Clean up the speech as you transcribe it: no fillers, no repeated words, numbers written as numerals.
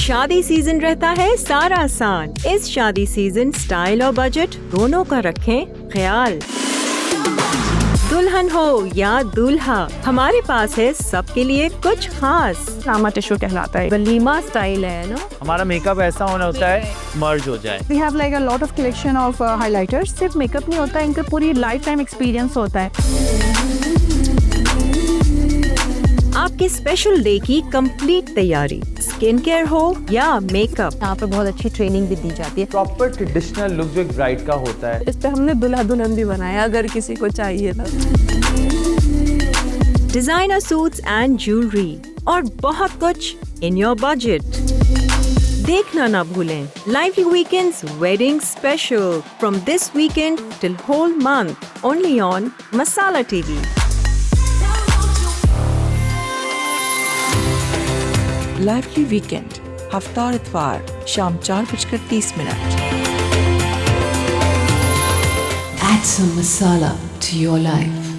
शादी सीजन रहता है सारा आसान। इस शादी सीजन स्टाइल और बजट दोनों का रखें ख्याल। दुल्हन हो या दूल्हा, हमारे पास है सबके लिए कुछ खास। नामा टिश्यू कहलाता है, वलीमा स्टाइल है ना। हमारा मेकअप ऐसा होना होता है मर्ज हो जाए। We have like a lot of collection of highlighters। सिर्फ मेकअप नहीं होता, इनका पूरी लाइफ टाइम एक्सपीरियंस होता है। आपके स्पेशल डे की कंप्लीट तैयारी, स्किन केयर हो या मेकअप, यहाँ पे बहुत अच्छी ट्रेनिंग भी दी जाती है। प्रॉपर ट्रेडिशनल लुक जो एक ब्राइड का होता है। इस पे हमने दुल्हा दुल्हन भी बनाया अगर किसी को चाहिए तो। डिजाइनर सूट्स एंड ज्वेलरी और बहुत कुछ इन योर बजट। देखना ना भूलें Lively Weekends Wedding Special from this weekend till whole month only on Masala TV. Lively weekend Haftar इतवार शाम 4:30। Add some masala to your life.